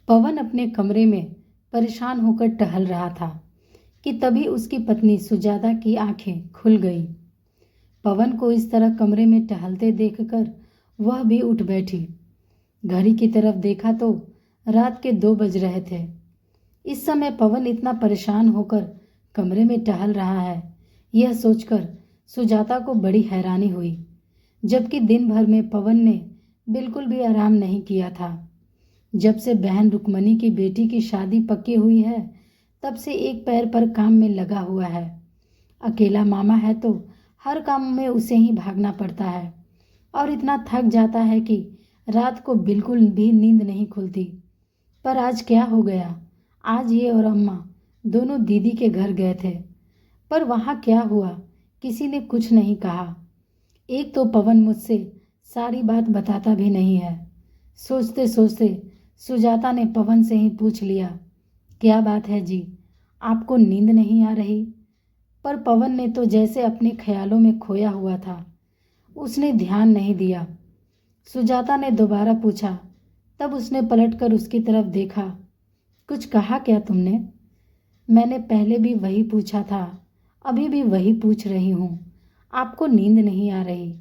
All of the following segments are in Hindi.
पवन अपने कमरे में परेशान होकर टहल रहा था कि तभी उसकी पत्नी सुजाता की आंखें खुल गईं। पवन को इस तरह कमरे में टहलते देखकर वह भी उठ बैठी। घड़ी की तरफ देखा तो रात के 2 बज रहे थे। इस समय पवन इतना परेशान होकर कमरे में टहल रहा है, यह सोचकर सुजाता को बड़ी हैरानी हुई, जबकि दिन भर में पवन ने बिल्कुल भी आराम नहीं किया था। जब से बहन रुक्मणी की बेटी की शादी पक्की हुई है, तब से एक पैर पर काम में लगा हुआ है। अकेला मामा है तो हर काम में उसे ही भागना पड़ता है और इतना थक जाता है कि रात को बिल्कुल भी नींद नहीं खुलती। पर आज क्या हो गया? आज ये और अम्मा दोनों दीदी के घर गए थे, पर वहाँ क्या हुआ किसी ने कुछ नहीं कहा। एक तो पवन मुझसे सारी बात बताता भी नहीं है। सोचते सोचते सुजाता ने पवन से ही पूछ लिया, क्या बात है जी, आपको नींद नहीं आ रही? पर पवन ने तो जैसे अपने ख्यालों में खोया हुआ था, उसने ध्यान नहीं दिया। सुजाता ने दोबारा पूछा, तब उसने पलटकर उसकी तरफ देखा। कुछ कहा क्या तुमने? मैंने पहले भी वही पूछा था, अभी भी वही पूछ रही हूँ। आपको नींद नहीं आ रही,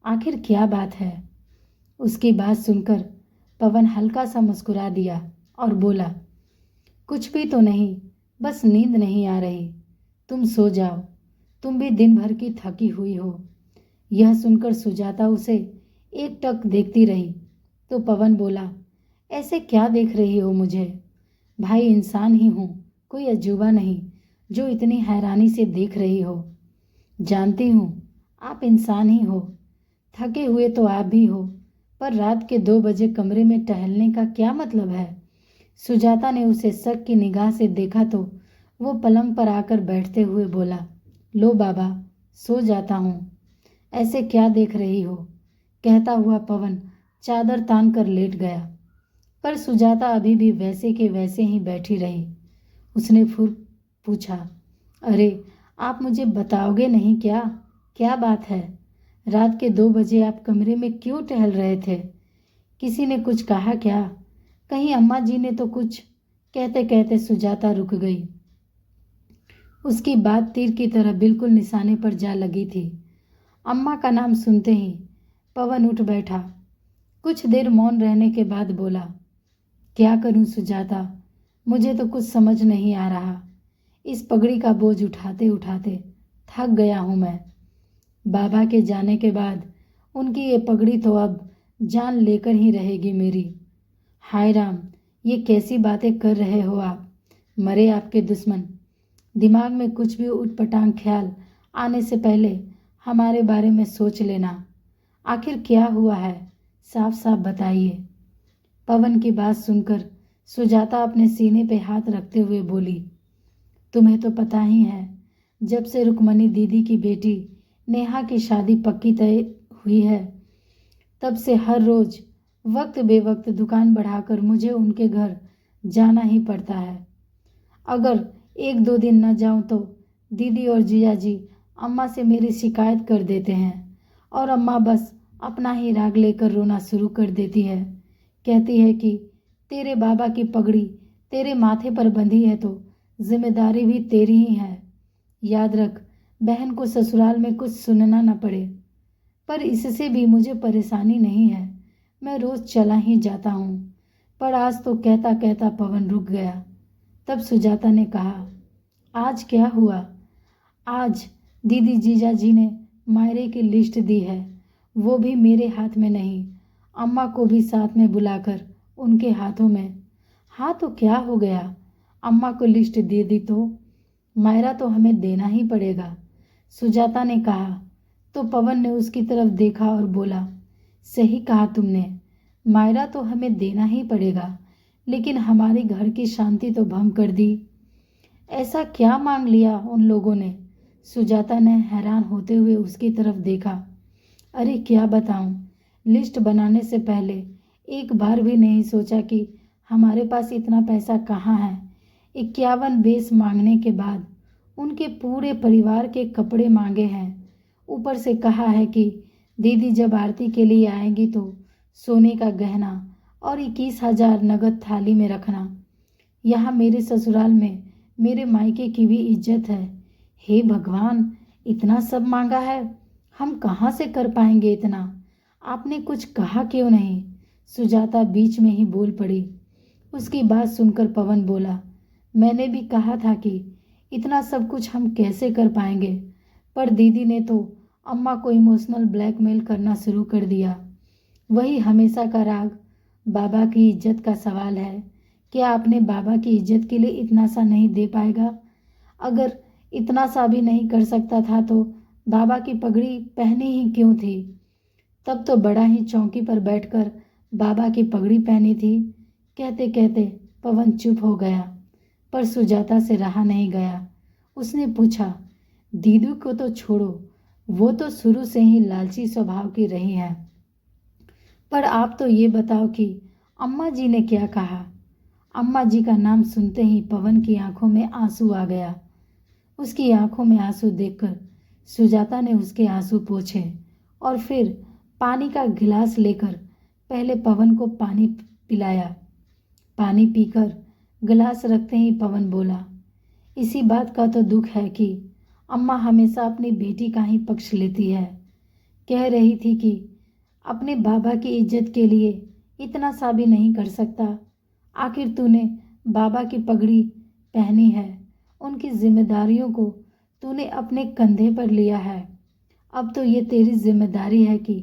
आखिर क्या बात है? उसकी बात सुनकर पवन हल्का सा मुस्कुरा दिया और बोला, कुछ भी तो नहीं, बस नींद नहीं आ रही। तुम सो जाओ, तुम भी दिन भर की थकी हुई हो। यह सुनकर सुजाता उसे एकटक देखती रही तो पवन बोला, ऐसे क्या देख रही हो मुझे? भाई, इंसान ही हूँ, कोई अजूबा नहीं जो इतनी हैरानी से देख रही हो। जानती हूँ आप इंसान ही हो, थके हुए तो आप भी हो, पर रात के 2 बजे कमरे में टहलने का क्या मतलब है? सुजाता ने उसे शक की निगाह से देखा तो वो पलंग पर आकर बैठते हुए बोला, लो बाबा, सो जाता हूँ। ऐसे क्या देख रही हो? कहता हुआ पवन चादर तान कर लेट गया, पर सुजाता अभी भी वैसे के वैसे ही बैठी रही। उसने फिर पूछा, अरे आप मुझे बताओगे नहीं क्या? क्या बात है? रात के 2 बजे आप कमरे में क्यों टहल रहे थे? किसी ने कुछ कहा क्या? कहीं अम्मा जी ने तो कुछ? कहते कहते सुजाता रुक गई। उसकी बात तीर की तरह बिल्कुल निशाने पर जा लगी थी। अम्मा का नाम सुनते ही पवन उठ बैठा। कुछ देर मौन रहने के बाद बोला, क्या करूं सुजाता, मुझे तो कुछ समझ नहीं आ रहा। इस पगड़ी का बोझ उठाते उठाते थक गया हूं मैं। बाबा के जाने के बाद उनकी ये पगड़ी तो अब जान लेकर ही रहेगी मेरी। हाय राम, ये कैसी बातें कर रहे हो आप? मरे आपके दुश्मन। दिमाग में कुछ भी उटपटांग ख्याल आने से पहले हमारे बारे में सोच लेना। आखिर क्या हुआ है, साफ साफ बताइए। पवन की बात सुनकर सुजाता अपने सीने पे हाथ रखते हुए बोली, तुम्हें तो पता ही है, जब से रुक्मणी दीदी की बेटी नेहा की शादी पक्की तय हुई है, तब से हर रोज वक्त बेवक्त दुकान बढ़ाकर मुझे उनके घर जाना ही पड़ता है। अगर 1-2 दिन न जाऊं तो दीदी और जीजा जी अम्मा से मेरी शिकायत कर देते हैं और अम्मा बस अपना ही राग लेकर रोना शुरू कर देती है। कहती है कि तेरे बाबा की पगड़ी तेरे माथे पर बंधी है तो जिम्मेदारी भी तेरी ही है। याद रख, बहन को ससुराल में कुछ सुनना न पड़े। पर इससे भी मुझे परेशानी नहीं है, मैं रोज चला ही जाता हूँ। पर आज तो कहता कहता पवन रुक गया। तब सुजाता ने कहा, आज क्या हुआ? आज दीदी जीजा जी ने मायरे की लिस्ट दी है, वो भी मेरे हाथ में नहीं, अम्मा को भी साथ में बुलाकर उनके हाथों में। हाँ तो क्या हो गया? अम्मा को लिस्ट दे दी तो मायरा तो हमें देना ही पड़ेगा, सुजाता ने कहा। तो पवन ने उसकी तरफ देखा और बोला, सही कहा तुमने, मायरा तो हमें देना ही पड़ेगा, लेकिन हमारे घर की शांति तो भंग कर दी। ऐसा क्या मांग लिया उन लोगों ने? सुजाता ने हैरान होते हुए उसकी तरफ देखा। अरे क्या बताऊं, लिस्ट बनाने से पहले एक बार भी नहीं सोचा कि हमारे पास इतना पैसा कहाँ है। 51 बेस मांगने के बाद उनके पूरे परिवार के कपड़े मांगे हैं। ऊपर से कहा है कि दीदी जब आरती के लिए आएंगी तो सोने का गहना और 21,000 नगद थाली में रखना। यहाँ मेरे ससुराल में मेरे मायके की भी इज्जत है। हे भगवान, इतना सब मांगा है, हम कहाँ से कर पाएंगे इतना? आपने कुछ कहा क्यों नहीं? सुजाता बीच में ही बोल पड़ी। उसकी बात सुनकर पवन बोला, मैंने भी कहा था कि इतना सब कुछ हम कैसे कर पाएंगे, पर दीदी ने तो अम्मा को इमोशनल ब्लैकमेल करना शुरू कर दिया। वही हमेशा का राग, बाबा की इज्जत का सवाल है। क्या अपने बाबा की इज्जत के लिए इतना सा नहीं दे पाएगा? अगर इतना सा भी नहीं कर सकता था तो बाबा की पगड़ी पहनी ही क्यों थी? तब तो बड़ा ही चौकी पर बैठकर बाबा की पगड़ी पहनी थी। कहते कहते पवन चुप हो गया, पर सुजाता से रहा नहीं गया। उसने पूछा, दीदू को तो छोड़ो, वो तो शुरू से ही लालची स्वभाव की रही है, पर आप तो ये बताओ कि अम्मा जी ने क्या कहा? अम्मा जी का नाम सुनते ही पवन की आंखों में आंसू आ गया। उसकी आंखों में आंसू देखकर सुजाता ने उसके आंसू पोंछे और फिर पानी का गिलास लेकर पहले पवन को पानी पिलाया। पानी पीकर गिलास रखते ही पवन बोला, इसी बात का तो दुख है कि अम्मा हमेशा अपनी बेटी का ही पक्ष लेती है। कह रही थी कि अपने बाबा की इज्जत के लिए इतना सा भी नहीं कर सकता। आखिर तूने बाबा की पगड़ी पहनी है, उनकी जिम्मेदारियों को तूने अपने कंधे पर लिया है। अब तो ये तेरी जिम्मेदारी है कि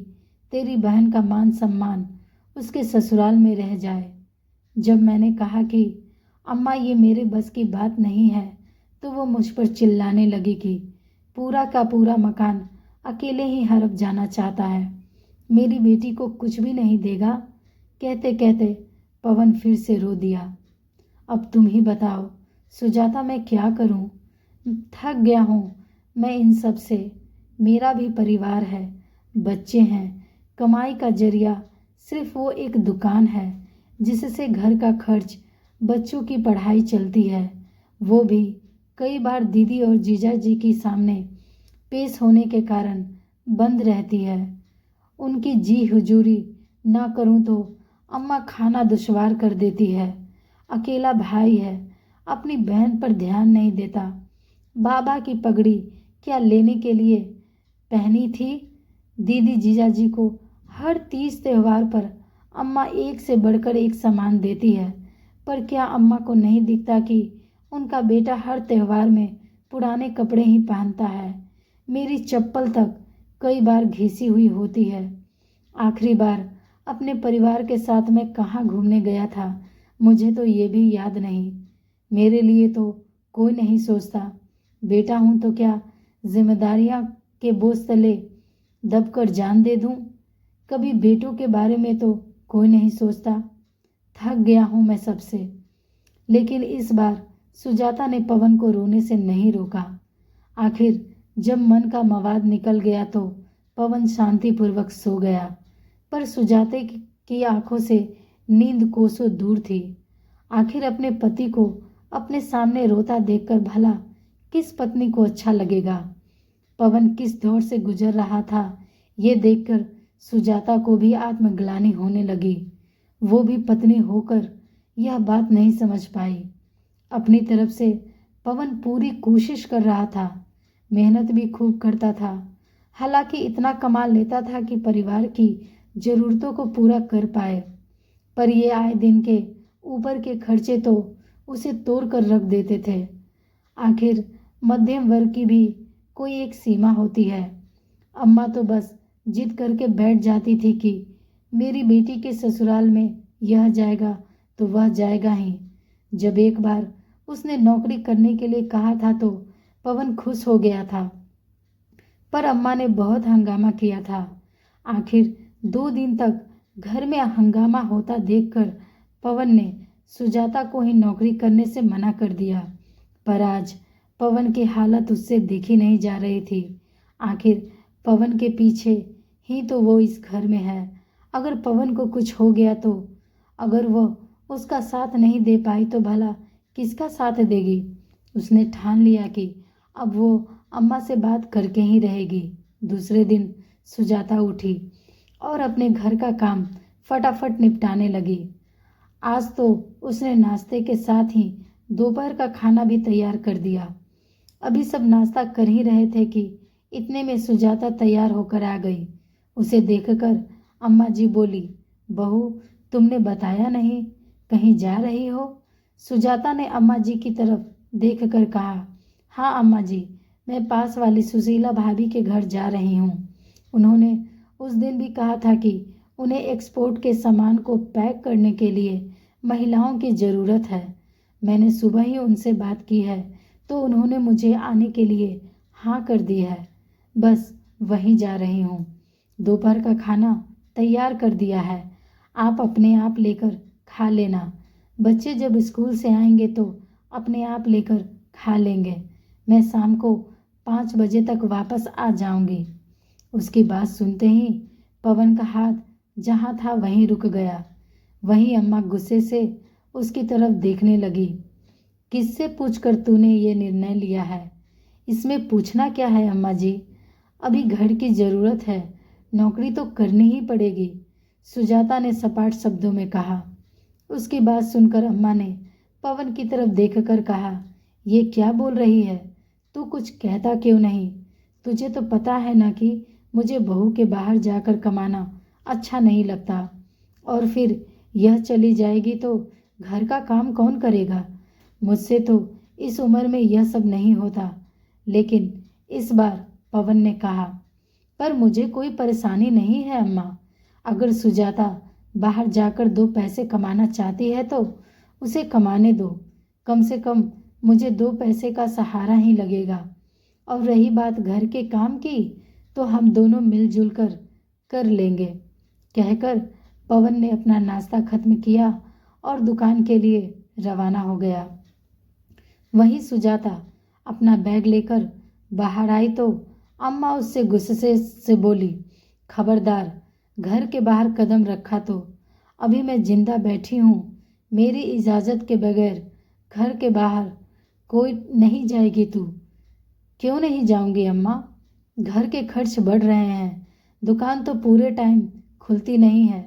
तेरी बहन का मान सम्मान उसके ससुराल में रह जाए। जब मैंने कहा कि अम्मा ये मेरे बस की बात नहीं है, तो वो मुझ पर चिल्लाने लगी कि पूरा का पूरा मकान अकेले ही हड़प जाना चाहता है, मेरी बेटी को कुछ भी नहीं देगा। कहते कहते पवन फिर से रो दिया। अब तुम ही बताओ सुजाता, मैं क्या करूं? थक गया हूं मैं इन सब से। मेरा भी परिवार है, बच्चे हैं, कमाई का जरिया सिर्फ वो एक दुकान है जिससे घर का खर्च, बच्चों की पढ़ाई चलती है। वो भी कई बार दीदी और जीजा जी के सामने पेश होने के कारण बंद रहती है। उनकी जी हुजूरी ना करूं तो अम्मा खाना दुश्वार कर देती है। अकेला भाई है, अपनी बहन पर ध्यान नहीं देता। बाबा की पगड़ी क्या लेने के लिए पहनी थी? दीदी जीजाजी को हर तीज त्योहार पर अम्मा एक से बढ़कर एक सामान देती है, पर क्या अम्मा को नहीं दिखता कि उनका बेटा हर त्योहार में पुराने कपड़े ही पहनता है? मेरी चप्पल तक कई बार घिसी हुई होती है। आखिरी बार अपने परिवार के साथ मैं कहाँ घूमने गया था, मुझे तो ये भी याद नहीं। मेरे लिए तो कोई नहीं सोचता। बेटा हूँ तो क्या जिम्मेदारियाँ के बोझ तले दबकर जान दे दूँ? कभी बेटों के बारे में तो कोई नहीं सोचता। थक गया हूँ मैं सबसे। लेकिन इस बार सुजाता ने पवन को रोने से नहीं रोका। आखिर जब मन का मवाद निकल गया तो पवन शांतिपूर्वक सो गया, पर सुजाते की आंखों से नींद कोसों दूर थी। आखिर अपने पति को अपने सामने रोता देखकर भला किस पत्नी को अच्छा लगेगा? पवन किस दौर से गुजर रहा था, ये देखकर सुजाता को भी आत्मग्लानि होने लगी। वो भी पत्नी होकर यह बात नहीं समझ पाई। अपनी तरफ से पवन पूरी कोशिश कर रहा था, मेहनत भी खूब करता था। हालांकि इतना कमा लेता था कि परिवार की ज़रूरतों को पूरा कर पाए, पर ये आए दिन के ऊपर के खर्चे तो उसे तोड़ कर रख देते थे। आखिर मध्यम वर्ग की भी कोई एक सीमा होती है। अम्मा तो बस जिद करके बैठ जाती थी कि मेरी बेटी के ससुराल में यह जाएगा तो वह जाएगा ही। जब एक बार उसने नौकरी करने के लिए कहा था तो पवन खुश हो गया था, पर अम्मा ने बहुत हंगामा किया था। आखिर 2 दिन तक घर में हंगामा होता देखकर पवन ने सुजाता को ही नौकरी करने से मना कर दिया। पर आज पवन की हालत उससे देखी नहीं जा रही थी। आखिर पवन के पीछे ही तो वो इस घर में है। अगर पवन को कुछ हो गया तो, अगर वो उसका साथ नहीं दे पाई तो भला किसका साथ देगी? उसने ठान लिया कि अब वो अम्मा से बात करके ही रहेगी। दूसरे दिन सुजाता उठी और अपने घर का काम फटाफट निपटाने लगी। आज तो उसने नाश्ते के साथ ही दोपहर का खाना भी तैयार कर दिया। अभी सब नाश्ता कर ही रहे थे कि इतने में सुजाता तैयार होकर आ गई। उसे देखकर अम्मा जी बोली, बहू, तुमने बताया नहीं, कहीं जा रही हो? सुजाता ने अम्मा जी की तरफ देखकर कहा, हाँ अम्मा जी, मैं पास वाली सुशीला भाभी के घर जा रही हूँ। उन्होंने उस दिन भी कहा था कि उन्हें एक्सपोर्ट के सामान को पैक करने के लिए महिलाओं की ज़रूरत है। मैंने सुबह ही उनसे बात की है तो उन्होंने मुझे आने के लिए हाँ कर दी है। बस वहीं जा रही हूँ। दोपहर का खाना तैयार कर दिया है, आप अपने आप लेकर खा लेना। बच्चे जब स्कूल से आएंगे तो अपने आप लेकर खा लेंगे। मैं शाम को 5 बजे तक वापस आ जाऊंगी। उसकी बात सुनते ही पवन का हाथ जहाँ था वहीं रुक गया। वहीं अम्मा गुस्से से उसकी तरफ देखने लगी। किससे पूछकर तूने ये निर्णय लिया है? इसमें पूछना क्या है अम्मा जी? अभी घर की ज़रूरत है, नौकरी तो करनी ही पड़ेगी, सुजाता ने सपाट शब्दों में कहा। उसकी बात सुनकर अम्मा ने पवन की तरफ देखकर कहा, ये क्या बोल रही है? तू कुछ कहता क्यों नहीं? तुझे तो पता है ना कि मुझे बहू के बाहर जाकर कमाना अच्छा नहीं लगता, और फिर यह चली जाएगी तो घर का काम कौन करेगा? मुझसे तो इस उम्र में यह सब नहीं होता। लेकिन इस बार पवन ने कहा, पर मुझे कोई परेशानी नहीं है अम्मा। अगर सुजाता बाहर जाकर 2 पैसे कमाना चाहती है तो उसे कमाने दो। कम से कम मुझे 2 पैसे का सहारा ही लगेगा। और रही बात घर के काम की, तो हम दोनों मिलजुल कर लेंगे। कहकर पवन ने अपना नाश्ता खत्म किया और दुकान के लिए रवाना हो गया। वहीं सुजाता अपना बैग लेकर बाहर आई तो अम्मा उससे गुस्से से बोली, खबरदार, घर के बाहर कदम रखा तो अभी मैं जिंदा बैठी हूँ। मेरी इजाज़त के बगैर घर के बाहर कोई नहीं जाएगी तू। क्यों नहीं जाऊंगी अम्मा? घर के खर्च बढ़ रहे हैं। दुकान तो पूरे टाइम खुलती नहीं है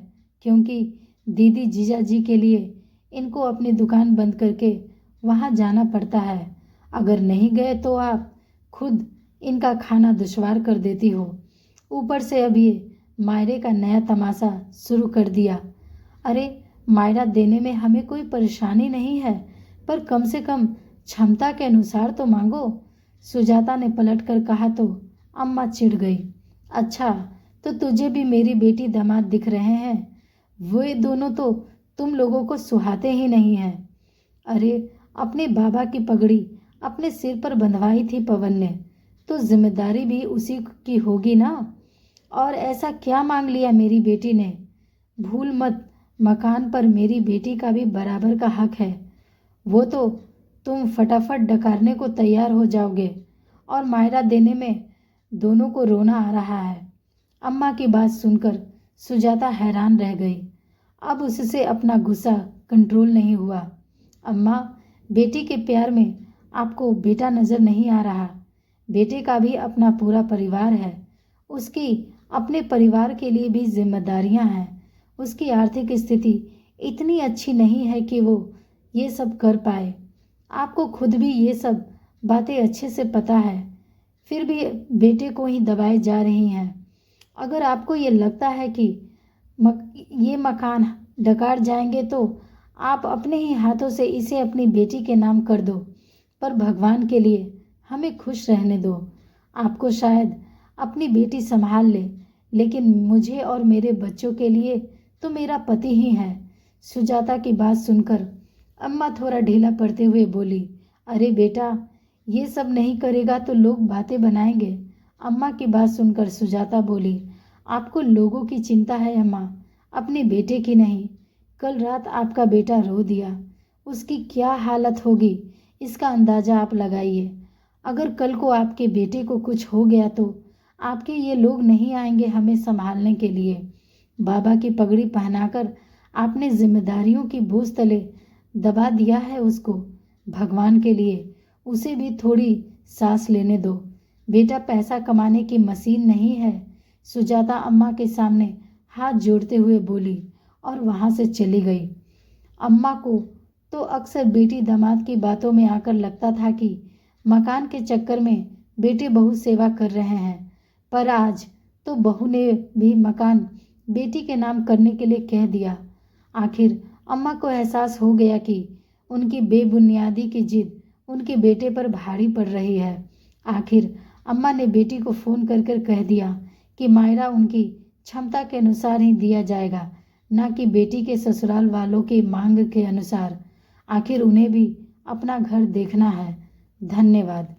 क्योंकि दीदी जीजा जी के लिए इनको अपनी दुकान बंद करके वहाँ जाना पड़ता है। अगर नहीं गए तो आप खुद इनका खाना दुश्वार कर देती हो। ऊपर से अब ये मायरे का नया तमाशा शुरू कर दिया। अरे, मायरा देने में हमें कोई परेशानी नहीं है, पर कम से कम क्षमता के अनुसार तो मांगो। सुजाता ने पलट कर कहा तो अम्मा चिढ़ गई। अच्छा, तो तुझे भी मेरी बेटी दामाद दिख रहे हैं? वे दोनों तो तुम लोगों को सुहाते ही नहीं हैं। अरे, अपने बाबा की पगड़ी अपने सिर पर बंधवाई थी पवन ने, तो जिम्मेदारी भी उसी की होगी ना। और ऐसा क्या मांग लिया मेरी बेटी ने? भूल मत, मकान पर मेरी बेटी का भी बराबर का हक है। वो तो तुम फटाफट डकारने को तैयार हो जाओगे और मायरा देने में दोनों को रोना आ रहा है। अम्मा की बात सुनकर सुजाता हैरान रह गई। अब उससे अपना गुस्सा कंट्रोल नहीं हुआ। अम्मा, बेटी के प्यार में आपको बेटा नज़र नहीं आ रहा? बेटे का भी अपना पूरा परिवार है। उसकी अपने परिवार के लिए भी जिम्मेदारियां हैं। उसकी आर्थिक स्थिति इतनी अच्छी नहीं है कि वो ये सब कर पाए। आपको खुद भी ये सब बातें अच्छे से पता है, फिर भी बेटे को ही दबाए जा रही हैं। अगर आपको ये लगता है कि ये मकान डकार जाएंगे तो आप अपने ही हाथों से इसे अपनी बेटी के नाम कर दो, पर भगवान के लिए हमें खुश रहने दो। आपको शायद अपनी बेटी संभाल ले, लेकिन मुझे और मेरे बच्चों के लिए तो मेरा पति ही है। सुजाता की बात सुनकर अम्मा थोड़ा ढीला पड़ते हुए बोली, अरे बेटा, ये सब नहीं करेगा तो लोग बातें बनाएंगे। अम्मा की बात सुनकर सुजाता बोली, आपको लोगों की चिंता है अम्मा, अपने बेटे की नहीं। कल रात आपका बेटा रो दिया, उसकी क्या हालत होगी इसका अंदाज़ा आप लगाइए। अगर कल को आपके बेटे को कुछ हो गया तो आपके ये लोग नहीं आएंगे हमें संभालने के लिए। बाबा की पगड़ी पहनाकर आपने जिम्मेदारियों की बोझ तले दबा दिया है उसको। भगवान के लिए उसे भी थोड़ी सांस लेने दो। बेटा पैसा कमाने की मशीन नहीं है। सुजाता अम्मा के सामने हाथ जोड़ते हुए बोली और वहाँ से चली गई। अम्मा को तो अक्सर बेटी दामाद की बातों में आकर लगता था कि मकान के चक्कर में बेटे बहू सेवा कर रहे हैं, पर आज तो बहू ने भी मकान बेटी के नाम करने के लिए कह दिया। आखिर अम्मा को एहसास हो गया कि उनकी बेबुनियादी की जिद उनके बेटे पर भारी पड़ रही है। आखिर अम्मा ने बेटी को फ़ोन कर कर कह दिया कि मायरा उनकी क्षमता के अनुसार ही दिया जाएगा, ना कि बेटी के ससुराल वालों की मांग के अनुसार। आखिर उन्हें भी अपना घर देखना है। धन्यवाद।